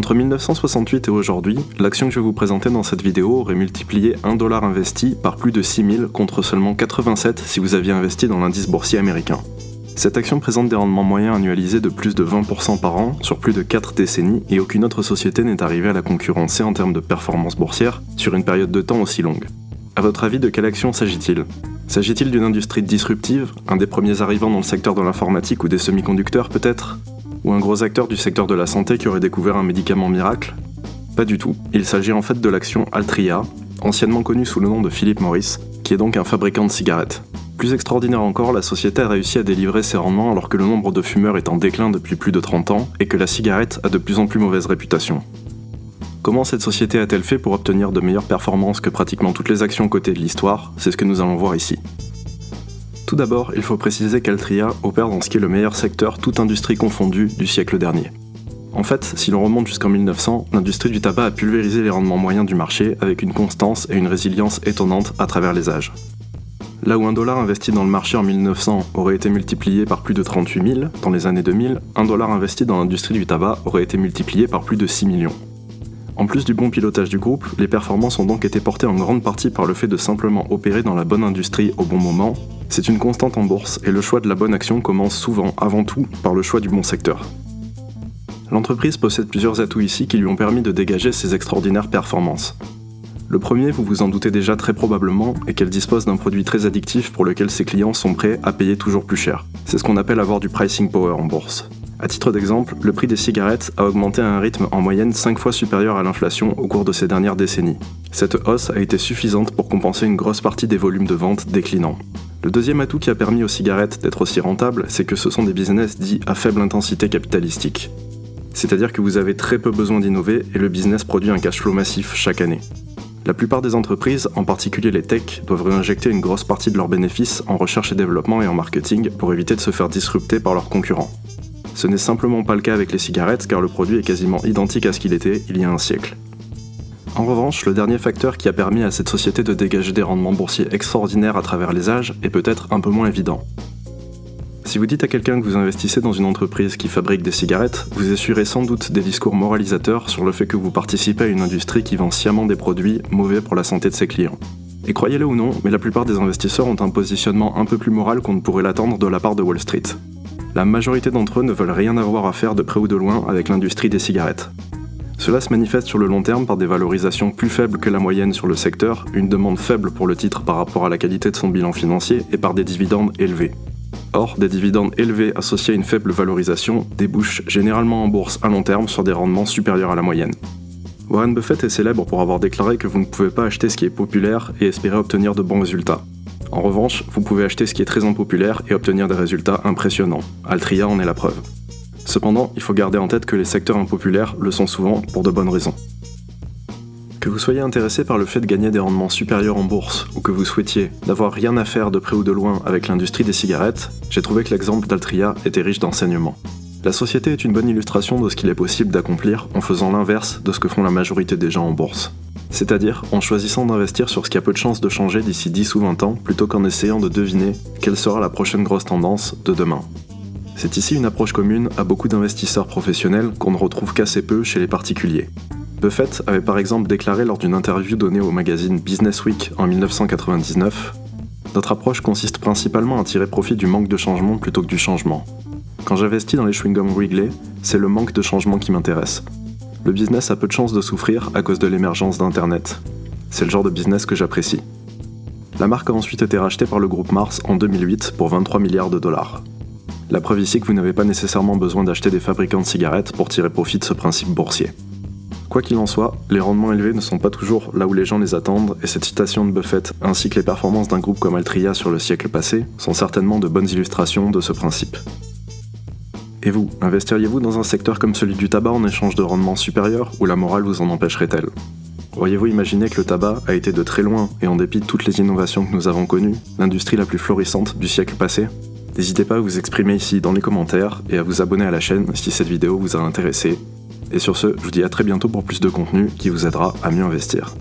Entre 1968 et aujourd'hui, l'action que je vais vous présenter dans cette vidéo aurait multiplié 1 dollar investi par plus de 6000 contre seulement 87 si vous aviez investi dans l'indice boursier américain. Cette action présente des rendements moyens annualisés de plus de 20% par an sur plus de 4 décennies et aucune autre société n'est arrivée à la concurrencer en termes de performance boursière sur une période de temps aussi longue. À votre avis, de quelle action s'agit-il ? S'agit-il d'une industrie disruptive, un des premiers arrivants dans le secteur de l'informatique ou des semi-conducteurs peut-être ? Ou un gros acteur du secteur de la santé qui aurait découvert un médicament miracle ? Pas du tout. Il s'agit en fait de l'action Altria, anciennement connue sous le nom de Philip Morris, qui est donc un fabricant de cigarettes. Plus extraordinaire encore, la société a réussi à délivrer ses rendements alors que le nombre de fumeurs est en déclin depuis plus de 30 ans et que la cigarette a de plus en plus mauvaise réputation. Comment cette société a-t-elle fait pour obtenir de meilleures performances que pratiquement toutes les actions cotées de l'histoire ? C'est ce que nous allons voir ici. Tout d'abord, il faut préciser qu'Altria opère dans ce qui est le meilleur secteur, toute industrie confondue, du siècle dernier. En fait, si l'on remonte jusqu'en 1900, l'industrie du tabac a pulvérisé les rendements moyens du marché avec une constance et une résilience étonnantes à travers les âges. Là où $1 investi dans le marché en 1900 aurait été multiplié par plus de 38 000, dans les années 2000, $1 investi dans l'industrie du tabac aurait été multiplié par plus de 6 millions. En plus du bon pilotage du groupe, les performances ont donc été portées en grande partie par le fait de simplement opérer dans la bonne industrie au bon moment. C'est une constante en bourse et le choix de la bonne action commence souvent, avant tout, par le choix du bon secteur. L'entreprise possède plusieurs atouts ici qui lui ont permis de dégager ses extraordinaires performances. Le premier, vous vous en doutez déjà très probablement, est qu'elle dispose d'un produit très addictif pour lequel ses clients sont prêts à payer toujours plus cher. C'est ce qu'on appelle avoir du pricing power en bourse. À titre d'exemple, le prix des cigarettes a augmenté à un rythme en moyenne 5 fois supérieur à l'inflation au cours de ces dernières décennies. Cette hausse a été suffisante pour compenser une grosse partie des volumes de vente déclinants. Le deuxième atout qui a permis aux cigarettes d'être aussi rentables, c'est que ce sont des business dits à faible intensité capitalistique. C'est-à-dire que vous avez très peu besoin d'innover et le business produit un cash flow massif chaque année. La plupart des entreprises, en particulier les techs, doivent réinjecter une grosse partie de leurs bénéfices en recherche et développement et en marketing pour éviter de se faire disrupter par leurs concurrents. Ce n'est simplement pas le cas avec les cigarettes car le produit est quasiment identique à ce qu'il était il y a un siècle. En revanche, le dernier facteur qui a permis à cette société de dégager des rendements boursiers extraordinaires à travers les âges est peut-être un peu moins évident. Si vous dites à quelqu'un que vous investissez dans une entreprise qui fabrique des cigarettes, vous essuierez sans doute des discours moralisateurs sur le fait que vous participez à une industrie qui vend sciemment des produits mauvais pour la santé de ses clients. Et croyez-le ou non, mais la plupart des investisseurs ont un positionnement un peu plus moral qu'on ne pourrait l'attendre de la part de Wall Street. La majorité d'entre eux ne veulent rien avoir à faire de près ou de loin avec l'industrie des cigarettes. Cela se manifeste sur le long terme par des valorisations plus faibles que la moyenne sur le secteur, une demande faible pour le titre par rapport à la qualité de son bilan financier et par des dividendes élevés. Or, des dividendes élevés associés à une faible valorisation débouchent généralement en bourse à long terme sur des rendements supérieurs à la moyenne. Warren Buffett est célèbre pour avoir déclaré que vous ne pouvez pas acheter ce qui est populaire et espérer obtenir de bons résultats. En revanche, vous pouvez acheter ce qui est très impopulaire et obtenir des résultats impressionnants. Altria en est la preuve. Cependant, il faut garder en tête que les secteurs impopulaires le sont souvent pour de bonnes raisons. Que vous soyez intéressé par le fait de gagner des rendements supérieurs en bourse ou que vous souhaitiez n'avoir rien à faire de près ou de loin avec l'industrie des cigarettes, j'ai trouvé que l'exemple d'Altria était riche d'enseignements. La société est une bonne illustration de ce qu'il est possible d'accomplir en faisant l'inverse de ce que font la majorité des gens en bourse. C'est-à-dire en choisissant d'investir sur ce qui a peu de chances de changer d'ici 10 ou 20 ans plutôt qu'en essayant de deviner quelle sera la prochaine grosse tendance de demain. C'est ici une approche commune à beaucoup d'investisseurs professionnels qu'on ne retrouve qu'assez peu chez les particuliers. Buffett avait par exemple déclaré lors d'une interview donnée au magazine Business Week en 1999 « Notre approche consiste principalement à tirer profit du manque de changement plutôt que du changement. Quand j'investis dans les chewing-gums Wrigley, c'est le manque de changement qui m'intéresse. Le business a peu de chances de souffrir à cause de l'émergence d'Internet. C'est le genre de business que j'apprécie. » La marque a ensuite été rachetée par le groupe Mars en 2008 pour 23 milliards de dollars. La preuve ici que vous n'avez pas nécessairement besoin d'acheter des fabricants de cigarettes pour tirer profit de ce principe boursier. Quoi qu'il en soit, les rendements élevés ne sont pas toujours là où les gens les attendent et cette citation de Buffett ainsi que les performances d'un groupe comme Altria sur le siècle passé sont certainement de bonnes illustrations de ce principe. Et vous, investiriez-vous dans un secteur comme celui du tabac en échange de rendements supérieurs ou la morale vous en empêcherait-elle ? Auriez-vous imaginé que le tabac a été de très loin, et en dépit de toutes les innovations que nous avons connues, l'industrie la plus florissante du siècle passé ? N'hésitez pas à vous exprimer ici dans les commentaires et à vous abonner à la chaîne si cette vidéo vous a intéressé. Et sur ce, je vous dis à très bientôt pour plus de contenu qui vous aidera à mieux investir.